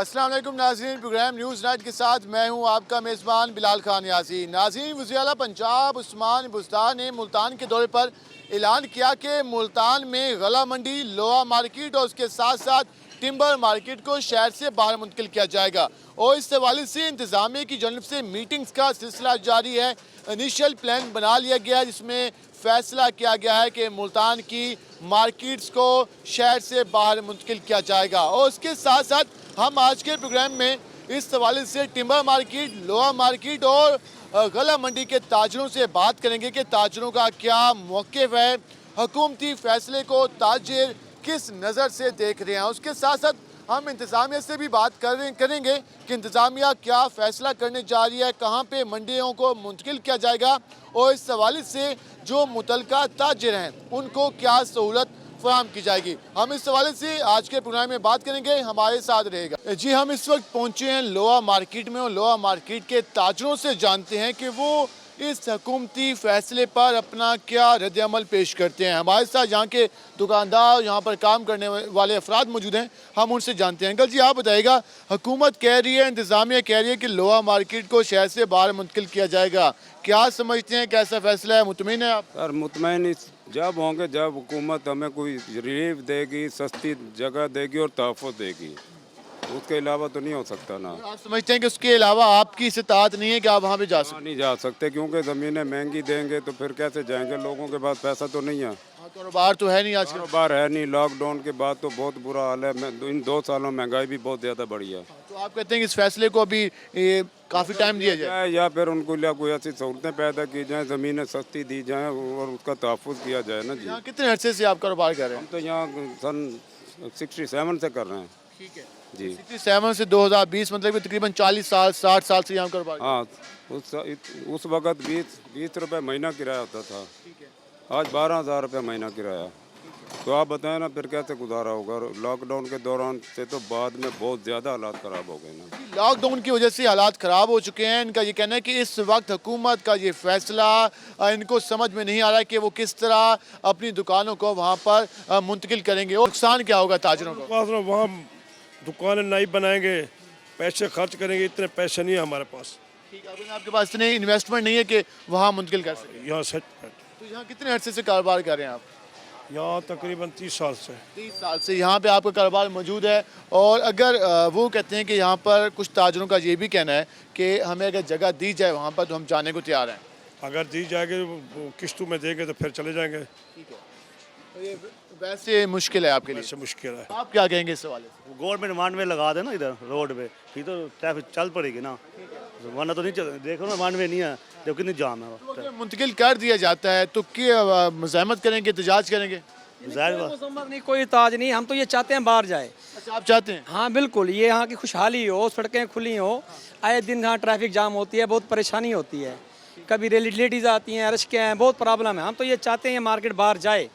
अस्सलाम वालेकुम नाज़रीन, प्रोग्राम न्यूज़ नाइट के साथ मैं हूं आपका मेज़बान बिलाल खान यासीन। नाज़रीन, वज़ीर आला पंजाब उस्मान बुज़दार ने मुल्तान के दौरे पर ऐलान किया कि मुल्तान में गला मंडी, लोहा मार्केट और उसके साथ साथ टिम्बर मार्केट को शहर से बाहर मुंतकिल किया जाएगा और इस हवाले से इंतज़ामिया की जानब से मीटिंग्स का सिलसिला जारी है। इनिशियल प्लान बना लिया गया है जिसमें फैसला किया गया है कि मुल्तान की मार्केट्स को शहर से बाहर मुंतकिल किया जाएगा। और उसके साथ साथ हम आज के प्रोग्राम में इस हवाले से टिम्बर मार्केट, लोहा मार्केट और गला मंडी के ताजरों से बात करेंगे कि ताजरों का क्या मौक़िफ़ है, हुकूमती फैसले को ताजिर किस नज़र से देख रहे हैं। उसके साथ साथ हम इंतज़ामिया से भी बात करेंगे कि इंतज़ामिया क्या फ़ैसला करने जा रही है, कहाँ पे मंडियों को मुंतकिल किया जाएगा और इस हवाले से जो मुतलका ताजिर हैं उनको क्या सहूलत फराहम की जाएगी। हम इस हवाले से आज के प्रोग्राम में बात करेंगे, हमारे साथ रहेगा। जी, हम इस वक्त पहुँचे हैं लोहा मार्केट में और लोहा मार्केट के ताजरों से जानते हैं कि वो इस हुकूमती फ़ैसले पर अपना क्या रद्द-ए-अमल पेश करते हैं। हमारे साथ यहाँ के दुकानदार, यहाँ पर काम करने वाले अफराद मौजूद हैं, हम उनसे जानते हैं। अंकल जी, आप बताइएगा, हुकूमत कह रही है, इंतज़ामिया कह रही है कि लोहा मार्केट को शहर से बाहर मुंतकिल किया जाएगा, क्या समझते हैं, कैसा फ़ैसला है, मुतमईन है आप? सर मुतमईन जब होंगे जब हुकूमत हमें कोई रिलीफ देगी, सस्ती जगह देगी और तहफ़्फ़ुज़ देगी, उसके अलावा तो नहीं हो सकता ना। आप समझते हैं कि उसके अलावा आपकी इस्तात नहीं है कि आप वहाँ पे जा वहाँ सकते? नहीं जा सकते क्योंकि ज़मीनें महंगी देंगे तो फिर कैसे जाएंगे, लोगों के पास पैसा तो नहीं है, हाँ, कारोबार तो है नहीं आजकल। कारोबार है नहीं। लॉकडाउन के बाद तो बहुत बुरा हाल है, इन 2 सालों में महंगाई भी बहुत ज़्यादा बढ़ी है। तो आप कहते हैं कि इस फैसले को अभी काफ़ी टाइम दिया जाए? या फिर उनको लिया कोई ऐसी सहूलतें पैदा की जाएँ, ज़मीनें सस्ती दी जाएँ और उसका तहफ़्फ़ुज़ किया जाए ना जी। यहाँ कितने अरसे से आप कारोबार कर रहे हैं? हम तो यहाँ सन 67 से कर रहे हैं ठीक है जी। 67 से 2020, मतलब कि तकरीबन 40 साल 60 साल से यहाँ कारोबार कर रहे हैं। हाँ, उस वक़्त 20 रुपये महीना किराया होता था, ठीक है। आज 12,000 रुपये महीना किराया। तो आप बताएं ना फिर कैसे गुजारा होगा। लॉकडाउन के दौरान से तो बाद में बहुत ज़्यादा हालात ख़राब हो गए ना। लॉकडाउन की वजह से हालात ख़राब हो चुके हैं। इनका ये कहना है कि इस वक्त हुकूमत का ये फैसला इनको समझ में नहीं आ रहा है कि वो किस तरह अपनी दुकानों को वहाँ पर मुंतकिल करेंगे और नुकसान क्या होगा ताजरों को। वहाँ दुकानें नई बनाएंगे, पैसे खर्च करेंगे, इतने पैसे नहीं है हमारे पास। ठीक है, आपके पास इतने इन्वेस्टमेंट नहीं है कि वहाँ मुंतकिल कर सकें। यहाँ से तो यहाँ कितने अरसे से कारोबार कर रहे हैं आप? यहाँ तकरीबन 30 साल से। 30 साल से यहाँ पे आपका कारोबार मौजूद है। और अगर वो कहते हैं कि यहाँ पर कुछ ताजरों का ये भी कहना है कि हमें अगर जगह दी जाए वहाँ पर तो हम जाने को तैयार हैं। अगर दी जाएगी वो किस्तों में देंगे तो फिर चले जाएंगे। ठीक है, तो ये वैसे मुश्किल है आपके लिए? ऐसे मुश्किल है। आप क्या कहेंगे इस हवाले से? गवर्नमेंट मान में लगा देना इधर रोड पे, फिर तो ट्रैफिक चल पड़ेगी ना, वरना तो नहीं चल। देखो ना मान में नहीं है, देखो कितनी जाम है। तो अगर मुंतकिल कर दिया जाता है तो क्या मज़ाहमत करेंगे, एहतजाज करेंगे? जाहिर बात मुसम्मत नहीं, कोई ताज नहीं। हम तो ये चाहते हैं बाहर जाए। अच्छा, आप चाहते हैं? हाँ बिल्कुल, ये यहाँ की खुशहाली हो, सड़कें खुली हो, आए दिन यहाँ ट्रैफिक जाम होती है, बहुत परेशानी होती है, कभी लेडीज़ आती हैं, रश्के हैं, बहुत प्रॉब्लम है। हम तो ये चाहते हैं ये मार्केट बाहर जाए,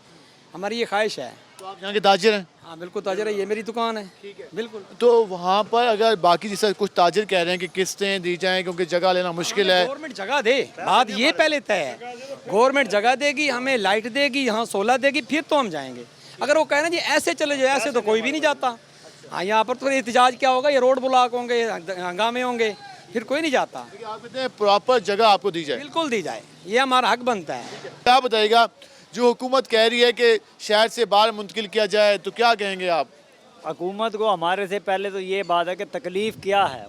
हमारी ये ख्वाहिश है। तो आप यहाँ के ताजिर हैं? हाँ बिल्कुल ताजर है, ये मेरी दुकान है। ठीक है। बिल्कुल। तो वहाँ पर अगर बाकी जैसे कुछ ताजिर कह रहे हैं कि किस्तें दी जाएं क्योंकि जगह लेना मुश्किल है। गवर्नमेंट जगह दे, बात ये पहले तय है। गवर्नमेंट जगह देगी, हमें लाइट देगी, यहाँ सोलह देगी, फिर तो हम जाएंगे। अगर वो कह रहे हैं जी ऐसे चले जाए, ऐसे तो कोई भी नहीं जाता। हाँ, यहाँ पर तो एहतजाज क्या होगा, ये रोड ब्लॉक होंगे, हंगामे होंगे, फिर कोई नहीं जाता। आप कहते हैं प्रॉपर जगह आपको दी जाए? बिल्कुल दी जाए, ये हमारा हक बनता है। क्या बताइएगा, जो हुकूमत कह रही है कि शहर से बाहर मुंतकिल किया जाए, तो क्या कहेंगे आप? हुकूमत को हमारे से पहले तो ये बात है कि तकलीफ़ क्या है,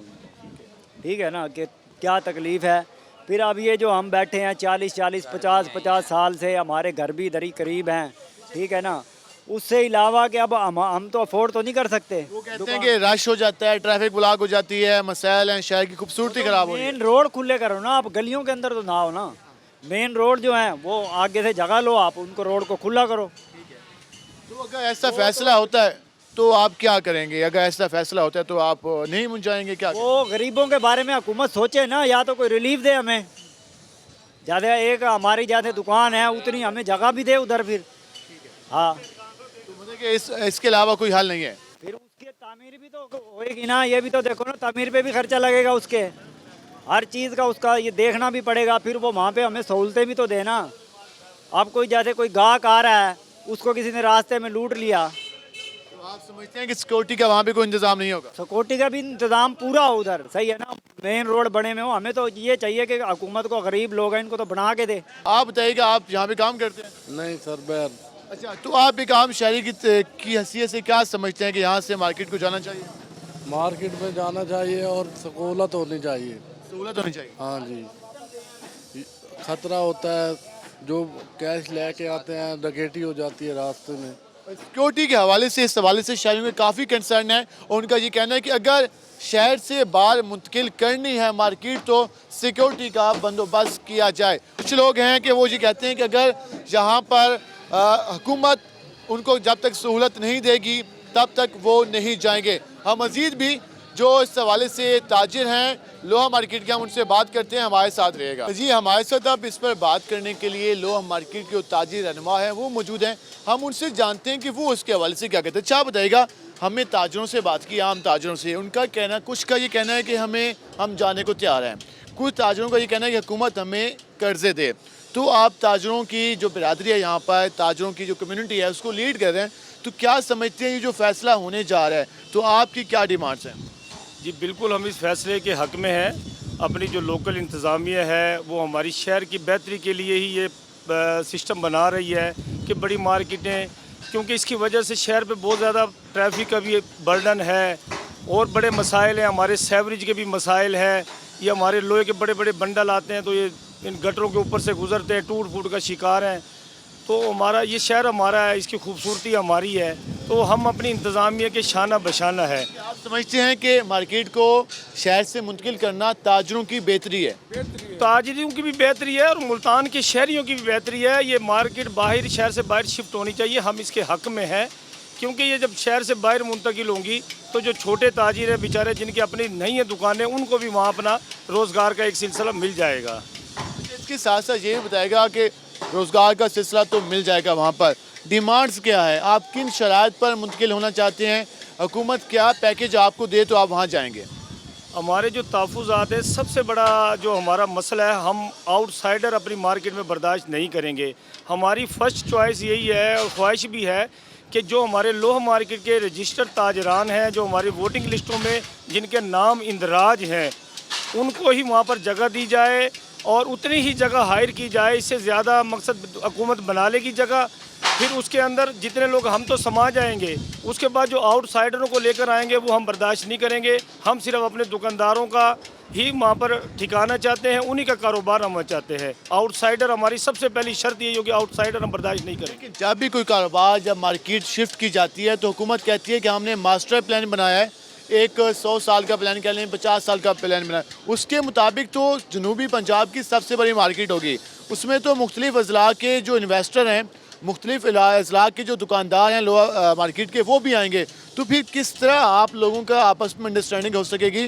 ठीक है ना, कि क्या तकलीफ़ है। फिर अब ये जो हम बैठे हैं 40-40, 50-50 साल से, हमारे घर भी इधर ही करीब हैं, ठीक है ना, उससे अलावा कि अब हम तो अफोर्ड तो नहीं कर सकते। वो कहते हैं कि रश हो जाता है, ट्रैफिक ब्लॉक हो जाती है, मसाइल हैं, शहर की खूबसूरती खराब हो रही है। मेन रोड खुले करो ना आप, गलियों के अंदर तो ना हो ना। मेन रोड जो है वो आगे से जगह लो आप, उनको रोड को खुला करो। तो अगर ऐसा फैसला होता है तो आप क्या करेंगे? अगर ऐसा फैसला होता है तो आप नहीं मुंजाएंगे क्या? वो गरीबों के बारे में हुकूमत सोचे ना, या तो कोई रिलीफ दे हमें, ज़्यादा एक हमारी ज़्यादा दुकान है उतनी हमें जगह भी दे उधर फिर। हाँ, तो मतलब कि इसके अलावा कोई हल नहीं है? फिर उसकी तामीर भी तो होएगी ना, ये भी तो देखो ना, तामीर पे भी खर्चा लगेगा उसके, हर चीज़ का उसका ये देखना भी पड़ेगा। फिर वो वहाँ पे हमें सहूलतें भी तो देना। अब कोई जैसे कोई गाहक आ रहा है, उसको किसी ने रास्ते में लूट लिया, आप समझते हैं कि सिक्योरिटी का वहाँ पे कोई इंतजाम नहीं होगा? सिक्योरिटी का भी इंतजाम पूरा हो उधर, सही है ना, मेन रोड बने में हो। हमें तो ये चाहिए कि हुकूमत को, गरीब लोग हैं इनको तो बना के दे। आप बताइएगा, आप यहाँ पे काम करते हैं? नहीं सर, बैर अच्छा, तो आप एक आम शहरी की हैसियत से क्या समझते हैं कि यहाँ से मार्केट को जाना चाहिए? मार्केट में जाना चाहिए और सहूलत होनी चाहिए। सहूलत होनी चाहिए। हाँ जी, खतरा होता है, जो कैश लेके आते हैं डकैती हो जाती है रास्ते में। सिक्योरिटी के हवाले से, इस हवाले से शहरियों में काफ़ी कंसर्न है और उनका ये कहना है कि अगर शहर से बाहर मुंतकिल करनी है मार्केट तो सिक्योरिटी का बंदोबस्त किया जाए। कुछ लोग हैं कि वो ये कहते हैं कि अगर यहाँ पर हुकूमत उनको जब तक सहूलत नहीं देगी तब तक वो नहीं जाएंगे। हम मज़ीद भी जो इस हवाले से ताजिर हैं लोहा मार्केट के, हम उनसे बात करते हैं, हमारे साथ रहेगा जी। हमारे साथ अब इस पर बात करने के लिए लोहा मार्केट के ताजिर रहनुमा हैं, वो मौजूद हैं। हम उनसे जानते हैं कि वो उसके हवाले से क्या कहते हैं। अच्छा बताइएगा, हमने ताजरों से बात की, आम ताजरों से, उनका कहना, कुछ का ये कहना है कि हम जाने को तैयार हैं, कुछ ताजरों का ये कहना है कि हुकूमत हमें कर्जे दे। तो आप ताजरों की जो बिरादरी है यहाँ पर, ताजरों की जो कम्युनिटी है उसको लीड कर रहे हैं, तो क्या समझते हैं ये जो फैसला होने जा रहा है, तो आपकी क्या डिमांड्स हैं? जी बिल्कुल, हम इस फैसले के हक में हैं। अपनी जो लोकल इंतज़ामिया है वो हमारी शहर की बेहतरी के लिए ही ये सिस्टम बना रही है कि बड़ी मार्केटें, क्योंकि इसकी वजह से शहर पे बहुत ज़्यादा ट्रैफिक का भी बर्डन है और बड़े मसाइल हैं, हमारे सेवरेज के भी मसाइल हैं। ये हमारे लोहे के बड़े बड़े बंडल आते हैं तो ये इन गटरों के ऊपर से गुजरते हैं, टूट फूट का शिकार हैं। तो हमारा ये शहर हमारा है, इसकी खूबसूरती हमारी है, तो हम अपनी इंतज़ामिया के शाना बशाना है। आप समझते हैं कि मार्केट को शहर से मुंतकिल करना ताजरों की बेहतरी है? ताजरों की भी बेहतरी है और मुल्तान के शहरियों की भी बेहतरी है। ये मार्केट बाहर, शहर से बाहर शिफ्ट होनी चाहिए, हम इसके हक में हैं। क्योंकि ये जब शहर से बाहर मुंतकिल होंगी तो जो छोटे ताजिर हैं बेचारे, जिनकी अपनी नहीं है दुकानें, उनको भी वहाँ अपना रोज़गार का एक सिलसिला मिल जाएगा। इसके साथ साथ ये बताएगा कि रोज़गार का सिलसिला तो मिल जाएगा वहाँ पर। डिमांड्स क्या है, आप किन शराइत पर मुंतकिल होना चाहते हैं, हुकूमत क्या पैकेज आपको दे तो आप वहाँ जाएंगे? हमारे जो तहफ़्फ़ुज़ात है, सबसे बड़ा जो हमारा मसला है, हम आउटसाइडर अपनी मार्केट में बर्दाश्त नहीं करेंगे। हमारी फ़र्स्ट चॉइस यही है और ख्वाहिश भी है कि जो हमारे लोह मार्केट के रजिस्टर्ड ताजरान हैं, जो हमारी वोटिंग लिस्टों में जिनके नाम इंदराज हैं, उनको ही वहाँ पर जगह दी जाए और उतनी ही जगह हायर की जाए। इससे ज़्यादा मकसद हुकूमत बना लेगी जगह, फिर उसके अंदर जितने लोग हम तो समा जाएंगे, उसके बाद जो आउटसाइडरों को लेकर आएंगे वो हम बर्दाश्त नहीं करेंगे। हम सिर्फ अपने दुकानदारों का ही वहाँ पर ठिकाना चाहते हैं, उन्हीं का कारोबार हम चाहते हैं। आउटसाइडर हमारी सबसे पहली शर्त यही होगी, आउटसाइडर हम बर्दाश्त नहीं करेंगे। जब भी कोई कारोबार, जब मार्केट शिफ्ट की जाती है तो हुकूमत कहती है कि हमने मास्टर प्लान बनाया है, एक 100 साल का प्लान कह लें, 50 साल का प्लान बनाया, उसके मुताबिक तो जनूबी पंजाब की सबसे बड़ी मार्केट होगी। उसमें तो मुख्तलिफ अजला के जो इन्वेस्टर हैं, मुख्तलिफ अजला के जो दुकानदार हैं लोहा मार्केट के, वो भी आएंगे। तो फिर किस तरह आप लोगों का आपस में अंडरस्टैंडिंग हो सकेगी?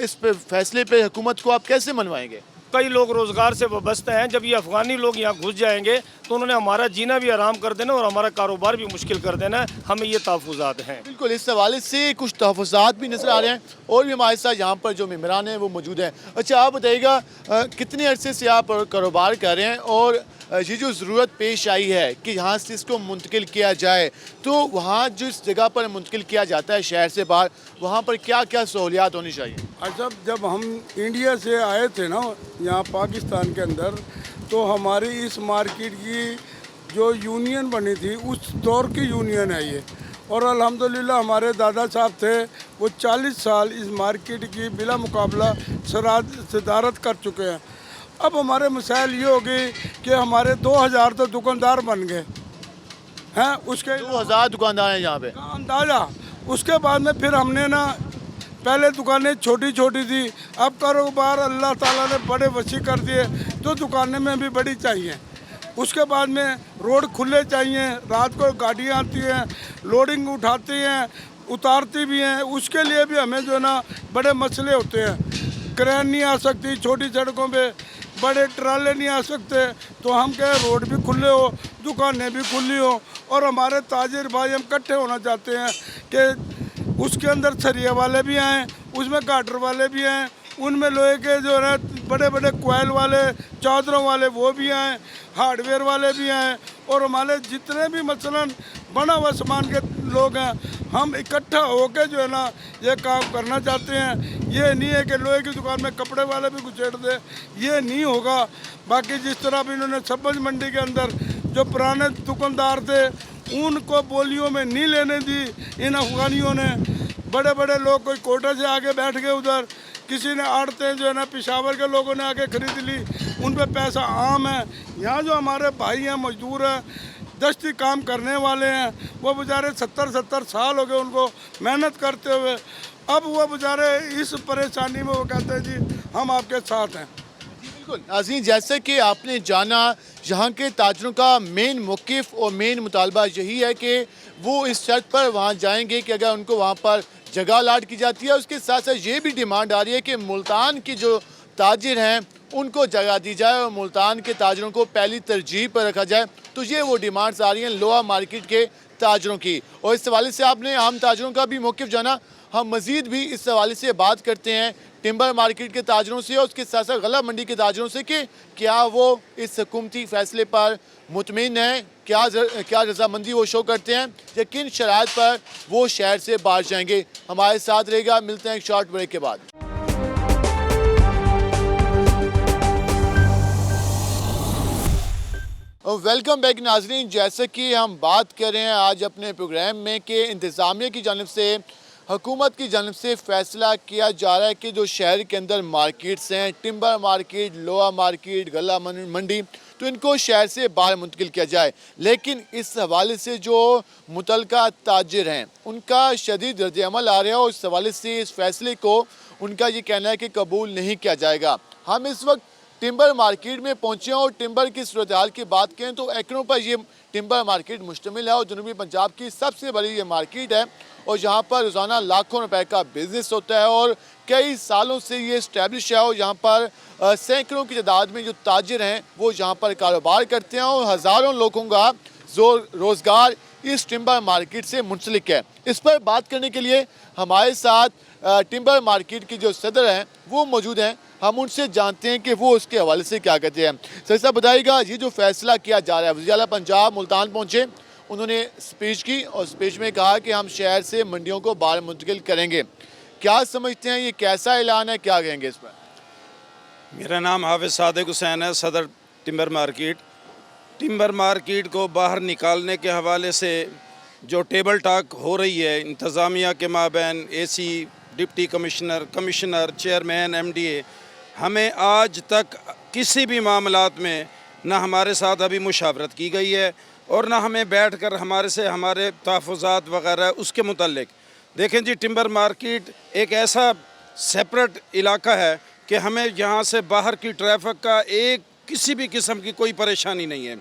इस पे फैसले पे हुकूमत को आप कैसे मनवाएंगे? कई लोग रोज़गार से वाबस्ता हैं, जब ये अफ़गानी लोग यहाँ घुस जाएंगे तो उन्होंने हमारा जीना भी आराम कर देना और हमारा कारोबार भी मुश्किल कर देना। हमें ये तहफ़्फ़ुज़ात हैं। बिल्कुल, इस हवाले से कुछ तहफ़्फ़ुज़ात भी नज़र आ रहे हैं और भी हमारे साथ यहाँ पर जो मेम्बरान हैं वो मौजूद हैं। अच्छा, आप बताइएगा, कितने अरसे से आप कारोबार कर रहे हैं और ये जो ज़रूरत पेश आई है कि यहाँ से इसको मुंतकिल किया जाए, तो वहाँ जिस जगह पर मुंतकिल किया जाता है शहर से बाहर, वहाँ पर क्या क्या सहूलियात होनी चाहिए? अच्छा, जब हम इंडिया से आए थे ना यहाँ पाकिस्तान के अंदर, तो हमारी इस मार्केट की जो यूनियन बनी थी उस दौर की यूनियन है ये, और अल्हम्दुलिल्लाह हमारे दादा साहब थे, वो 40 साल इस मार्केट की बिला मुकाबला सदारत कर चुके हैं। अब हमारे मसाइल ये हो गई कि हमारे 2000 तो दुकानदार बन गए हैं, उसके 2000 दुकानदार हैं यहाँ पे अंदाज़ा। उसके बाद में फिर हमने ना, पहले दुकानें छोटी छोटी थी, अब कारोबार अल्लाह ताला ने बड़े वसी कर दिए, तो दुकानें में भी बड़ी चाहिए। उसके बाद में रोड खुले चाहिए, रात को गाड़ियाँ आती हैं, लोडिंग उठाती हैं, उतारती भी हैं, उसके लिए भी हमें जो ना बड़े मसले होते हैं। क्रेन नहीं आ सकती छोटी सड़कों पे, बड़े ट्राले नहीं आ सकते, तो हम कहें रोड भी खुले हो, दुकानें भी खुली हो, और हमारे ताजिर भाई हम इकट्ठे होना चाहते हैं कि उसके अंदर सरिया वाले भी आएँ, उसमें गाटर वाले भी आएँ, उनमें लोहे के जो है बड़े बड़े कोयल वाले, चादरों वाले वो भी आएँ, हार्डवेयर वाले भी आएँ, और हमारे जितने भी मसलन बना हुआ सामान के लोग हैं हम इकट्ठा होकर जो है ना ये काम करना चाहते हैं। ये नहीं है कि लोहे की दुकान में कपड़े वाले भी घुसेड़ दे, ये नहीं होगा। बाकी जिस तरह भी इन्होंने सब्ज मंडी के अंदर जो पुराने दुकानदार थे उनको बोलियों में नहीं लेने दी इन अफगानियों ने। बड़े बड़े लोग कोई कोटा से आके बैठ गए उधर, किसी ने आड़तें जो है ना पेशावर के लोगों ने आके खरीद ली, उन पे पैसा आम है। यहाँ जो हमारे भाई हैं, मजदूर हैं, दस्ती काम करने वाले हैं, वो बेचारे 70-70 साल हो गए उनको मेहनत करते हुए। अब वो बेचारे इस परेशानी में वो कहते हैं जी हम आपके साथ हैं। बिल्कुल नाज़रीन, जैसे कि आपने जाना यहाँ के ताजरों का मेन मौक़िफ़ और मेन मुतालबा यही है कि वो इस शर्त पर वहाँ जाएंगे कि अगर उनको वहाँ पर जगह अलाट की जाती है, उसके साथ साथ ये भी डिमांड आ रही है कि मुल्तान की जो ताजिर हैं उनको जगह दी जाए और मुल्तान के ताजरों को पहली तरजीह पर रखा जाए। तो ये वो डिमांड्स आ रही हैं लोहा मार्केट के ताजरों की। और इस हवाले से आपने आम ताजरों का भी मौक़िफ़ जाना। हम मज़ीद भी इस हवाले से बात करते हैं टिम्बर मार्केट के ताजरों से और उसके साथ साथ गला मंडी के ताजरों से कि क्या वो इस हुकूमती फ़ैसले पर मुतमिन हैं, क्या रजामंदी वो शो करते हैं या किन शराइत पर वो शहर से बाहर जाएंगे। हमारे साथ रहेगा, मिलते हैं एक शॉर्ट ब्रेक के बाद। वेलकम बैक नाजरीन, जैसे कि हम बात कर रहे हैं आज अपने प्रोग्राम में कि इंतज़ामिया की जानिब से, हुकूमत की जानिब से फ़ैसला किया जा रहा है कि जो शहर के अंदर मार्केट्स हैं, टिम्बर मार्केट, लोहा मार्केट, गला मंडी, तो इनको शहर से बाहर मुंतकिल किया जाए। लेकिन इस हवाले से जो मुतलका ताजिर हैं उनका शदीद रद्द-ए-अमल आ रहा है और इस हवाले से इस फ़ैसले को उनका ये कहना है कि कबूल नहीं किया जाएगा। हम इस वक्त टिम्बर मार्केट में पहुँचे हैं और टिम्बर की सूरत हाल की बात करें तो एकड़ों पर ये टिम्बर मार्केट मुश्तमिल है और जनूबी पंजाब की सबसे बड़ी ये मार्केट है और यहाँ पर रोज़ाना लाखों रुपए का बिज़नेस होता है और कई सालों से ये इस्टेब्लिश है और यहाँ पर सैकड़ों की तादाद में जो ताजिर हैं वो यहाँ पर कारोबार करते हैं और हज़ारों लोगों का रोज़गार इस टिम्बर मार्केट से मुंसलिक है। इस पर बात करने के लिए हमारे साथ टिम्बर मार्केट की जो सदर हैं वो मौजूद हैं। हम उनसे जानते हैं कि वो उसके हवाले से क्या कहते हैं। सर साहब बताइएगा, ये जो फैसला किया जा रहा है, वज़ीर आला पंजाब मुल्तान पहुँचे, उन्होंने स्पीच की और स्पीच में कहा कि हम शहर से मंडियों को बाहर मुंतकिल करेंगे। क्या समझते हैं, ये कैसा ऐलान है, क्या कहेंगे इस पर? मेरा नाम हाफिज़ सादिक हुसैन है, सदर टिम्बर मार्केट। टिम्बर मार्केट को बाहर निकालने के हवाले से जो टेबल टॉक हो रही है इंतज़ामिया के माबैन, AC, deputy commissioner, chairman, MDA, हमें आज तक किसी भी मामलात में ना हमारे साथ अभी मुशावरत की गई है और ना हमें बैठकर हमारे तहफ़्फ़ुज़ात वग़ैरह उसके मुतल्लिक। देखें जी, टिम्बर मार्केट एक ऐसा सेपरेट इलाका है कि हमें यहाँ से बाहर की ट्रैफिक का एक किसी भी किस्म की कोई परेशानी नहीं है।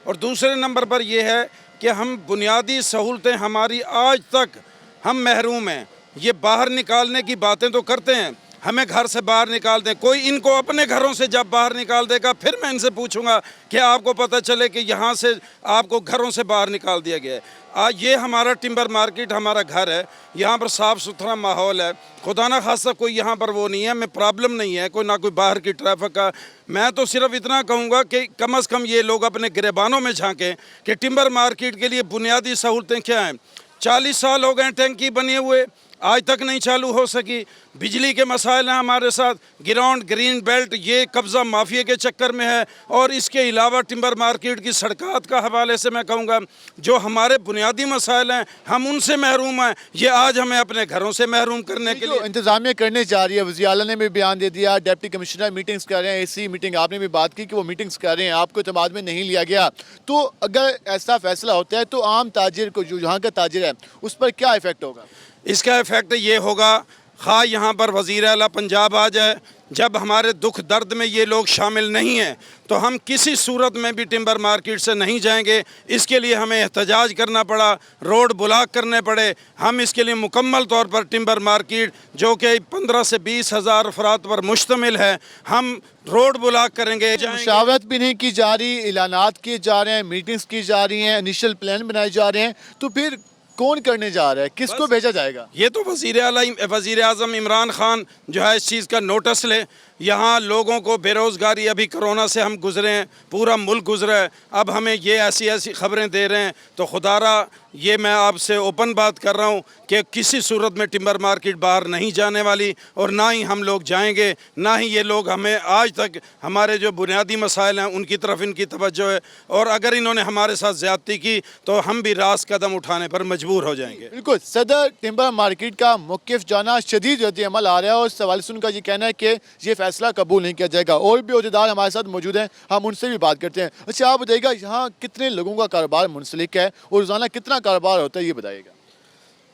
और दूसरे नंबर पर यह है कि हम बुनियादी सहूलतें हमारी आज तक हम महरूम हैं। ये बाहर निकालने की बातें तो करते हैं, हमें घर से बाहर निकाल दें। कोई इनको अपने घरों से जब बाहर निकाल देगा फिर मैं इनसे पूछूंगा कि आपको पता चले कि यहाँ से आपको घरों से बाहर निकाल दिया गया है। आज ये हमारा टिम्बर मार्केट हमारा घर है, यहाँ पर साफ़ सुथरा माहौल है, खुदा ना खासा कोई यहाँ पर वो नहीं है, मैं प्रॉब्लम नहीं है कोई, ना कोई बाहर की ट्रैफिक का। मैं तो सिर्फ इतना कहूँगा कि कम अज़ कम ये लोग अपने गिरेबानों में झांकें कि टिम्बर मार्केट के लिए बुनियादी सहूलतें क्या हैं। 40 साल हो गए टैंकी बने हुए, आज तक नहीं चालू हो सकी। बिजली के मसाइल हैं हमारे साथ, ग्राउंड ग्रीन बेल्ट ये कब्ज़ा माफिया के चक्कर में है। और इसके अलावा टिम्बर मार्केट की सड़कात का हवाले से मैं कहूँगा जो हमारे बुनियादी मसाइल हैं हम उनसे महरूम हैं। ये आज हमें अपने घरों से महरूम करने के लिए इंतज़ामिया करने जा रही है। वज़ीर आला ने भी बयान दे दिया, डिप्टी कमिश्नर मीटिंग्स कर रहे हैं, एसी मीटिंग आपने भी बात की कि वो मीटिंग्स कर रहे हैं, आपको इत्मीनान में नहीं लिया गया। तो अगर ऐसा फैसला होता है तो आम ताजिर को, जो यहाँ का ताजिर है, उस पर क्या इफ़ेक्ट होगा? इसका इफ़ेक्ट ये होगा, ख़ा यहाँ पर वज़ीर आला पंजाब आ जाए, जब हमारे दुख दर्द में ये लोग शामिल नहीं हैं तो हम किसी सूरत में भी टिम्बर मार्केट से नहीं जाएंगे। इसके लिए हमें एहतजाज करना पड़ा, रोड ब्लॉक करने पड़े। हम इसके लिए मुकम्मल तौर पर टिम्बर मार्केट जो कि 15 से 20 हज़ार अफराद पर मुश्तमिल है, हम रोड ब्लॉक करेंगे। मुशावरत भी नहीं की जा रही, ऐलानात किए जा रहे हैं, मीटिंग्स की जा रही हैं, इनिशियल प्लान बनाए जा रहे हैं, तो फिर कौन करने जा रहा है, किसको भेजा जाएगा? ये तो वज़ीर आज़म इमरान खान जो है इस चीज़ का नोटिस ले। यहाँ लोगों को बेरोज़गारी, अभी कोरोना से हम गुज़रे हैं, पूरा मुल्क गुज़रा है, अब हमें ये ऐसी ऐसी ख़बरें दे रहे हैं। तो खुदारा ये मैं आपसे ओपन बात कर रहा हूँ कि किसी सूरत में टिम्बर मार्केट बाहर नहीं जाने वाली, और ना ही हम लोग जाएंगे, ना ही ये लोग हमें आज तक हमारे जो बुनियादी मसाइल हैं उनकी तरफ इनकी तवज्जो है, और अगर इन्होंने हमारे साथ ज़्यादती की तो हम भी रास कदम उठाने पर मजबूर हो जाएंगे। बिल्कुल, सदर टिम्बर मार्केट का मौक़िफ़ जाना शदीद रद्द अमल आ रहा है, और इस हवाले से उनका ये कहना है कि ये फैसला कबूल नहीं किया जाएगा। और भी अहदेदार हमारे साथ मौजूद हैं, हम उनसे भी बात करते हैं। अच्छा, आप बताइएगा यहाँ कितने लोगों का कारोबार मुंसलिक है और रोज़ाना कितना कारोबार होता है, ये बताइएगा।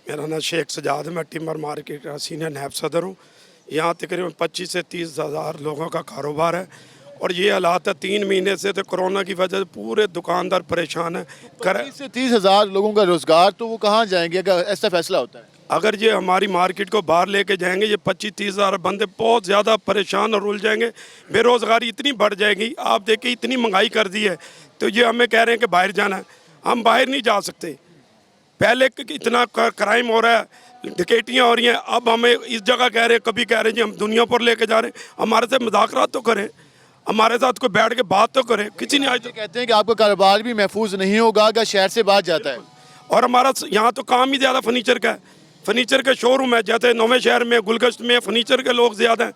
मेरा नाम शेख सजाद है, मैं टिम्बर मार्केट का सीनियर नायब सदर हूँ। यहाँ तकरीबन 25 से 30 हज़ार लोगों का कारोबार है, और ये हालात है 3 महीने से, तो कोरोना की वजह से पूरे दुकानदार परेशान है। 25 से 30 हज़ार लोगों का रोज़गार, तो वो कहाँ जाएंगे अगर ऐसा फैसला होता है? अगर ये हमारी मार्केट को बाहर लेके जाएंगे, ये 25-30 हज़ार बंदे बहुत ज़्यादा परेशान और रुल जाएंगे। बेरोज़गारी इतनी बढ़ जाएगी, आप देखिए इतनी महंगाई कर दी है, तो ये हमें कह रहे हैं कि बाहर जाना है, हम बाहर नहीं जा सकते। पहले इतना क्राइम हो रहा है, डकैतियाँ हो रही हैं, अब हमें इस जगह कह रहे हैं, कभी कह रहे हैं जी हम दुनिया पर लेके जा रहे हैं। हमारे से मुज़ाकरात तो करें, हमारे साथ कोई बैठ के बात तो करें, किसी ने आज तक। कहते हैं कि आपका कारोबार भी महफूज नहीं होगा अगर शहर से बाहर जाता है। और हमारा यहाँ तो काम ही ज़्यादा फर्नीचर का है, फर्नीचर के शोरूम है, जैसे नवे शहर में गुलगश्त में फर्नीचर के लोग ज़्यादा हैं।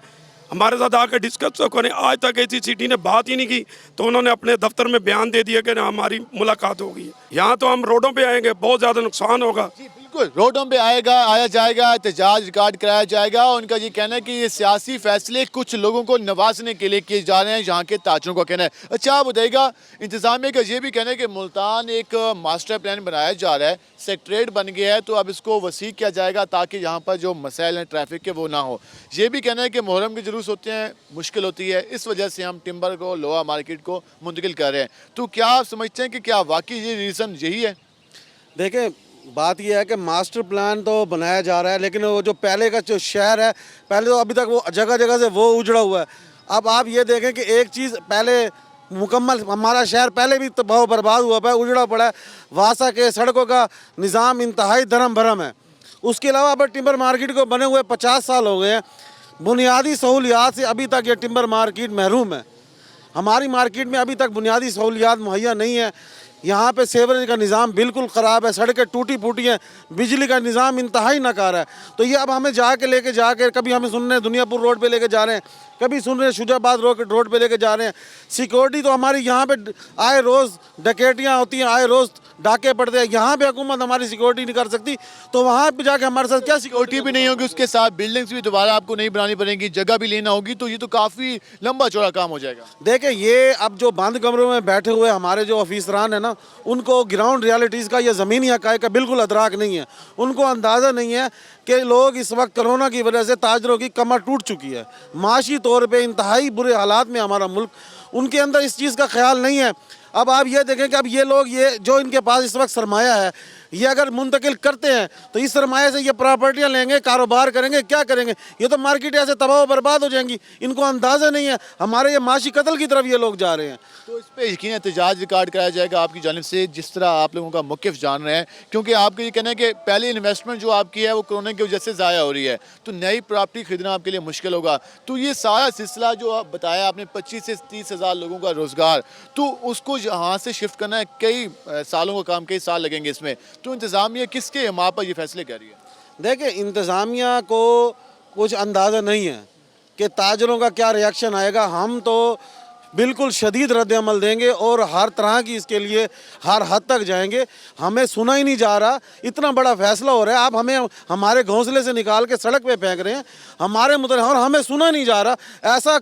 हमारे साथ आकर डिस्कस तो करें, आज तक ऐसी सिटी ने बात ही नहीं की, तो उन्होंने अपने दफ्तर में बयान दे दिया कि हमारी मुलाकात होगी। यहाँ तो हम रोडों पे आएंगे, बहुत ज़्यादा नुकसान होगा। जी बिल्कुल, रोडों पे आया जाएगा, एहतजाज रिकॉर्ड कराया जाएगा। उनका ये कहना है कि ये सियासी फैसले कुछ लोगों को नवाजने के लिए किए जा रहे हैं, यहाँ के ताजरों का कहना है। अच्छा, आप बताइएगा, इंतजामिया का ये भी कहना है कि मुल्तान एक मास्टर प्लान बनाया जा रहा है, सेक्रेटरीट बन गया है, तो अब इसको वसी किया जाएगा ताकि यहाँ पर जो मसाइल हैं ट्रैफिक के वो ना हो। ये भी कहना है कि मुहर्रम के जुलूस होते हैं, मुश्किल होती है, इस वजह से हम टिम्बर को लोहा मार्केट को मुंतकिल कर रहे हैं। तो क्या आप समझते हैं कि क्या वाकई ये रीज़न यही है? देखिए, बात यह है कि मास्टर प्लान तो बनाया जा रहा है, लेकिन वो जो पहले का जो शहर है, पहले तो अभी तक वो जगह जगह से वो उजड़ा हुआ है। अब आप ये देखें कि एक चीज़ पहले मुकम्मल, हमारा शहर पहले भी तो बहुत बर्बाद हुआ है, उजड़ा पड़ा है। वासा के सड़कों का निज़ाम इंतहाई धर्म भरम है। उसके अलावा अब टिम्बर मार्केट को बने हुए 50 साल हो गए हैं, बुनियादी सहूलियात से अभी तक ये टिम्बर मार्केट महरूम है। हमारी मार्केट में अभी तक बुनियादी सहूलियात मुहैया नहीं है। यहाँ पे सेवरेज का निज़ाम बिल्कुल ख़राब है, सड़कें टूटी फूटी हैं, बिजली का निज़ाम इंतहाई नाकार है। तो ये अब हमें लेके जाके कभी हमें सुन रहे हैं दुनियापुर रोड पे लेके जा रहे हैं, कभी सुन रहे हैं शुजाबाद रोड पे लेके जा रहे हैं। सिक्योरिटी तो हमारी यहाँ पे आए रोज़ डकैतियाँ होती हैं, आए रोज़ डाके पड़ते हैं। यहाँ पे हुकूमत हमारी सिक्योरिटी नहीं कर सकती, तो वहाँ पे जाके हमारे साथ क्या सिक्योरिटी भी नहीं होगी, उसके साथ बिल्डिंग्स भी दोबारा आपको नहीं बनानी पड़ेंगी, जगह भी लेना होगी, तो ये तो काफ़ी लंबा चौड़ा काम हो जाएगा। देखिए, ये अब जो बंद कमरों में बैठे हुए हमारे जो ऑफिसरान है ना, उनको ग्राउंड रियलिटीज़ का या ज़मीनी हक़ाइक़ का बिल्कुल अदराक नहीं है। उनको अंदाज़ा नहीं है कि लोग इस वक्त कोरोना की वजह से ताजरों की कमर टूट चुकी है, माशी तौर पे इंतहाई बुरे हालात में हमारा मुल्क, उनके अंदर इस चीज़ का ख्याल नहीं है। अब आप ये देखें कि अब ये लोग, ये जो इनके पास इस वक्त सरमाया है, ये अगर मुंतकिल करते हैं तो इस सरमाए से ये प्रॉपर्टियां लेंगे, कारोबार करेंगे, क्या करेंगे? ये तो मार्केट ऐसे तबाह बर्बाद हो जाएंगी। इनको अंदाज़ा नहीं है हमारे ये माशी कत्ल की तरफ ये लोग जा रहे हैं। तो इस पर यकीन एहतजाज रिकॉर्ड कराया जाएगा आपकी जानिब से, जिस तरह आप लोगों का मौक़िफ़ जान रहे हैं, क्योंकि आपका ये कहना है कि पहले इन्वेस्टमेंट जो आपकी है वो कोरोना की वजह से ज़ाया हो रही है, तो नई प्रॉपर्टी खरीदना आपके लिए मुश्किल होगा। तो ये सारा सिलसिला जो आप बताया आपने, 25 से 30 हज़ार लोगों का रोज़गार, तो उसको यहाँ से शिफ्ट करना है, कई सालों का काम, कई साल लगेंगे इसमें। तो इंतज़ामिया किसके हमा पर ये फैसले कर रही है? देखिए, इंतज़ामिया को कुछ अंदाज़ा नहीं है कि ताजरों का क्या रिएक्शन आएगा। हम तो बिल्कुल शदीद रद्द अमल देंगे और हर तरह की इसके लिए हर हद तक जाएंगे। हमें सुना ही नहीं जा रहा, इतना बड़ा फैसला हो रहा है, आप हमें हमारे घोंसले से निकाल के सड़क पे फेंक रहे हैं हमारे मुतल्लिक़, और हमें सुना नहीं जा रहा। ऐसा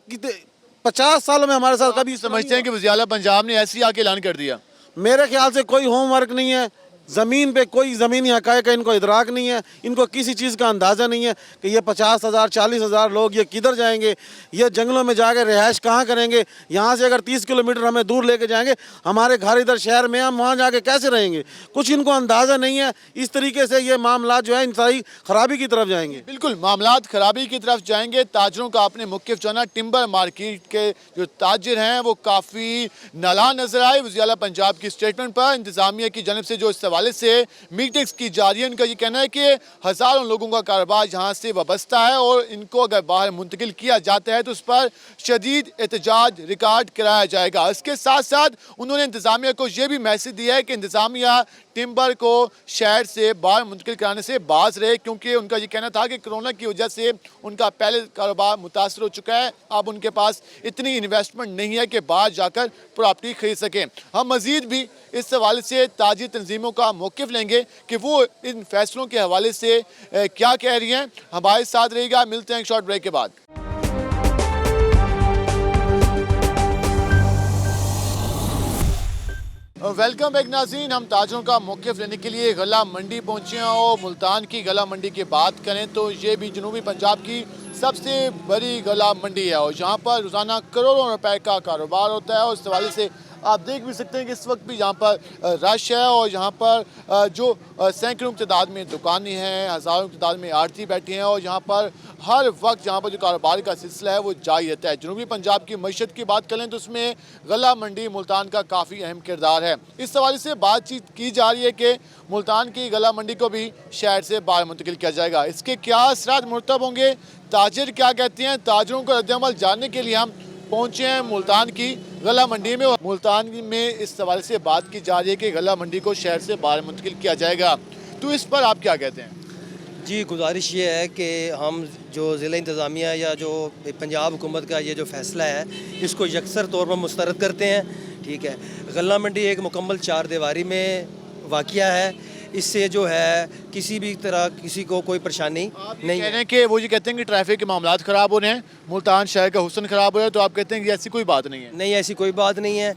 50 सालों में हमारे साथ कभी समझते हैं कि वज़ीर आला पंजाब ने ऐसे ही आके ऐलान कर दिया? मेरे ख्याल से कोई होमवर्क नहीं है, ज़मीन पे कोई ज़मीनी हक़ाइक़ का इनको इदराक नहीं है, इनको किसी चीज़ का अंदाज़ा नहीं है कि ये 50 हज़ार 40 हज़ार लोग ये किधर जाएंगे, ये जंगलों में जाकर रिहाइश कहाँ करेंगे। यहाँ से अगर 30 किलोमीटर हमें दूर लेके जाएंगे, हमारे घर इधर शहर में, हम वहाँ जाके कैसे रहेंगे? कुछ इनको अंदाज़ा नहीं है। इस तरीके से ये मामला जो है इंतहाई ख़राबी की तरफ जाएंगे। बिल्कुल, मामलात ख़राबी की तरफ जाएंगे। ताजरों का आपने मौक़िफ़ जाना, टिम्बर मार्केट के जो ताजर हैं वो काफ़ी नालान नज़र आए वज़ीर आला पंजाब की स्टेटमेंट पर। इंतज़ामिया की जानिब से जो इस हवाले से मीटिंग्स की जा रही है। उनका ये कहना है कि हज़ारों लोगों का कारोबार यहाँ से वाबस्ता है और इनको अगर बाहर मुंतकिल किया जाता है तो उस पर शदीद एहतजाज रिकॉर्ड कराया जाएगा। इसके साथ साथ उन्होंने इंतज़ामिया को ये भी मैसेज दिया है कि इंतज़ामिया टिम्बर को शहर से बाहर मुंतकिल कराने से बाज रहे, क्योंकि उनका ये कहना था कि कोरोना की वजह से उनका पहले कारोबार मुतासर हो चुका है। अब उनके पास इतनी इन्वेस्टमेंट नहीं है कि बाहर जाकर प्रॉपर्टी खरीद सकें। हम मज़ीद भी इस हवाले से ताजी तंजीमों का मौक़िफ़ लेंगे कि वो इन फैसलों के हवाले से क्या कह रही हैं। हमारे साथ रहेगा, मिलते हैं एक शॉर्ट ब्रेक के बाद। वेलकम बैक नाज़रीन, हम ताजरों का मौक़िफ़ लेने के लिए गला मंडी पहुँचे हैं और मुल्तान की गला मंडी की बात करें तो ये भी जनूबी पंजाब की सबसे बड़ी गला मंडी है और यहाँ पर रोज़ाना करोड़ों रुपए का कारोबार होता है। और इस हवाले से आप देख भी सकते हैं कि इस वक्त भी यहाँ पर रश है और यहाँ पर जो सैकड़ों की तादाद में दुकानें हैं, हज़ारों की तादाद में आड़ती बैठी हैं और यहाँ पर हर वक्त यहाँ पर जो कारोबार का सिलसिला है वो जारी रहता है। जनूबी पंजाब की मईशत की बात करें तो उसमें गला मंडी मुल्तान का काफ़ी अहम किरदार है। इस हवाले से बातचीत की जा रही है कि मुल्तान की गला मंडी को भी शहर से बाहर मुंतकिल किया जाएगा। इसके क्या असरात मुरतब होंगे, ताजिर क्या कहते हैं, ताजरों का रद्द-ए-अमल जानने के लिए हम पहुँचे हैं मुल्तान की गला मंडी में। मुल्तान में इस हवाले से बात की जा रही है कि गला मंडी को शहर से बाहर मुंतकिल किया जाएगा, तो इस पर आप क्या कहते हैं? जी, गुजारिश ये है कि हम जो ज़िला इंतज़ामिया या जो पंजाब हुकूमत का ये जो फ़ैसला है इसको यकसर तौर पर मुस्तरद करते हैं। ठीक है, गला मंडी एक मुकम्मल चार दीवारी में वाक़िया है, इससे जो है किसी भी तरह किसी को कोई परेशानी नहीं कह रहे हैं कि वो ये कहते हैं कि ट्रैफिक के मामलात ख़राब हो रहे हैं, मुल्तान शहर का हुस्न ख़राब हो रहा है, तो आप कहते हैं कि ऐसी कोई बात नहीं है? नहीं, ऐसी कोई बात नहीं है।